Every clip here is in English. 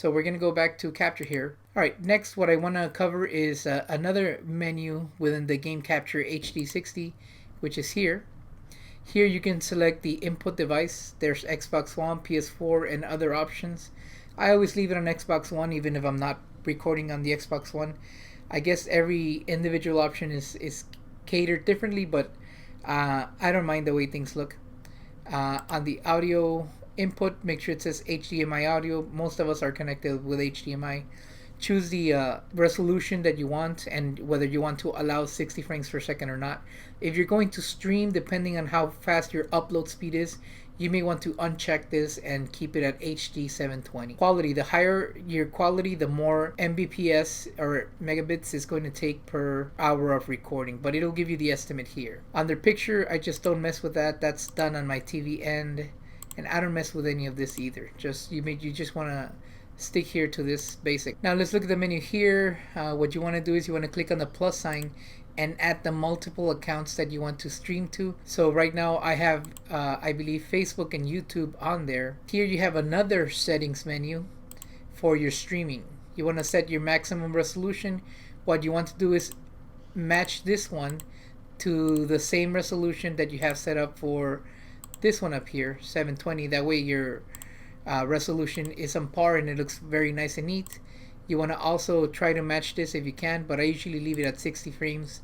So we're going to go back to capture here. All right, next what I want to cover is another menu within the Game Capture HD60, which is here. Here you can select the input device. There's Xbox One, PS4, and other options. I always leave it on Xbox One even if I'm not recording on the Xbox One. I guess every individual option is catered differently, but I don't mind the way things look. On the audio input, make sure it says HDMI audio. Most of us are connected with HDMI. Choose the resolution that you want and whether you want to allow 60 frames per second or not. If you're going to stream, depending on how fast your upload speed is, you may want to uncheck this and keep it at HD 720. Quality, the higher your quality, the more Mbps or megabits is going to take per hour of recording, but it'll give you the estimate here. Under picture, I just don't mess with that. That's done on my TV end, and I don't mess with any of this either. You just want to stick here to this basic. Now let's look at the menu here. What you want to do is you want to click on the plus sign and add the multiple accounts that you want to stream to. So right now I have, I believe, Facebook and YouTube on there. Here you have another settings menu for your streaming. You want to set your maximum resolution. What you want to do is match this one to the same resolution that you have set up for this one up here, 720. That way your resolution is on par and it looks very nice and neat. You want to also try to match this if you can, but I usually leave it at 60 frames.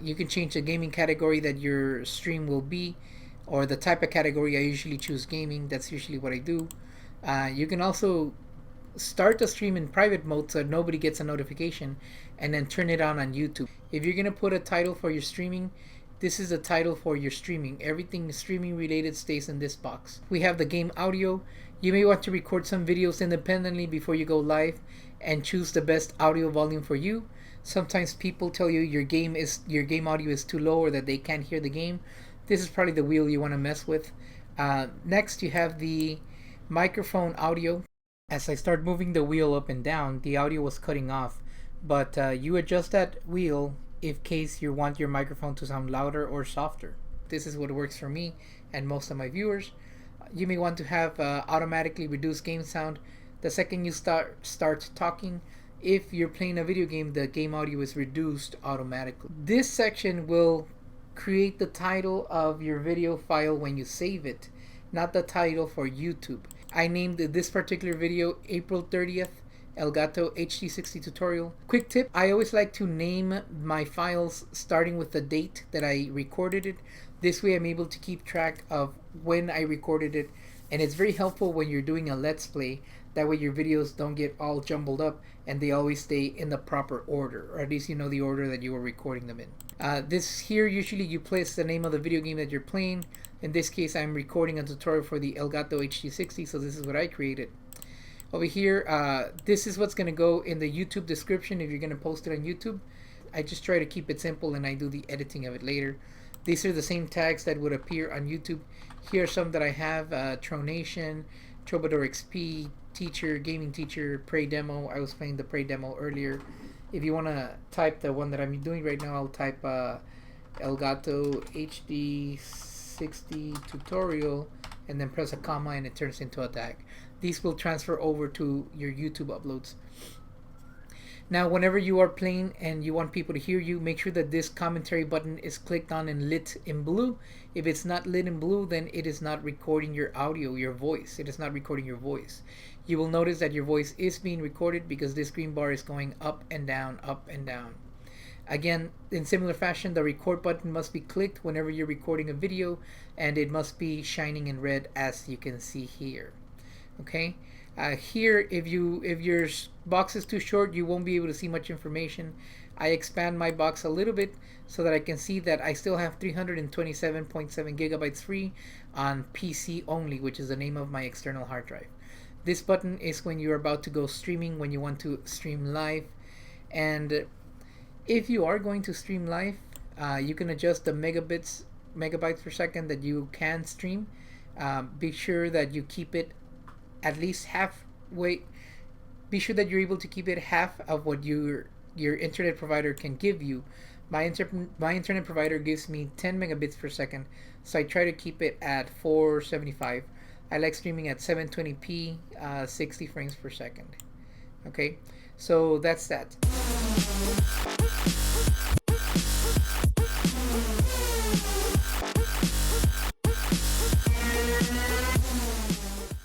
You can change the gaming category that your stream will be, or the type of category. I usually choose gaming. That's usually what I do. You can also start the stream in private mode so nobody gets a notification, and then turn it on YouTube. If you're going to put a title for your streaming, this is the title for your streaming. Everything streaming related stays in this box. We have the game audio. You may want to record some videos independently before you go live and choose the best audio volume for you. Sometimes people tell you your game audio is too low or that they can't hear the game. This is probably the wheel you want to mess with. Next you have the microphone audio. As I start moving the wheel up and down, the audio was cutting off, but you adjust that wheel in case you want your microphone to sound louder or softer. This is what works for me and most of my viewers. You may want to have automatically reduce game sound. The second you start talking, if you're playing a video game, the game audio is reduced automatically. This section will create the title of your video file when you save it, not the title for YouTube. I named this particular video April 30th Elgato HD60 tutorial. Quick tip, I always like to name my files starting with the date that I recorded it. This way I'm able to keep track of when I recorded it, and it's very helpful when you're doing a let's play. That way your videos don't get all jumbled up and they always stay in the proper order, or at least you know the order that you were recording them in. This here, usually you place the name of the video game that you're playing. In this case, I'm recording a tutorial for the Elgato HD60, so this is what I created. Over here, this is what's going to go in the YouTube description if you're going to post it on YouTube. I just try to keep it simple and I do the editing of it later. These are the same tags that would appear on YouTube. Here are some that I have: Tronation, Troubadour XP, Teacher, Gaming Teacher, Prey Demo. I was playing the Prey Demo earlier. If you want to type the one that I'm doing right now, I'll type Elgato HD60 tutorial and then press a comma and it turns into a tag. These will transfer over to your YouTube uploads. Now, whenever you are playing and you want people to hear you, make sure that this commentary button is clicked on and lit in blue. If it's not lit in blue, then it is not recording your audio, your voice. It is not recording your voice. You will notice that your voice is being recorded because this green bar is going up and down, up and down. Again, in similar fashion, the record button must be clicked whenever you're recording a video, and it must be shining in red, as you can see here. Okay. Here, if your box is too short, you won't be able to see much information. I expand my box a little bit so that I can see that I still have 327.7 gigabytes free on PC only, which is the name of my external hard drive. This button is when you're about to go streaming, when you want to stream live. And if you are going to stream live, you can adjust the megabytes per second that you can stream. Be sure that you keep it at least halfway. Be sure that you're able to keep it half of what your internet provider can give you. My internet provider gives me 10 megabits per second, so I try to keep it at 475. I like streaming at 720p, 60 frames per second. Okay, so that's that.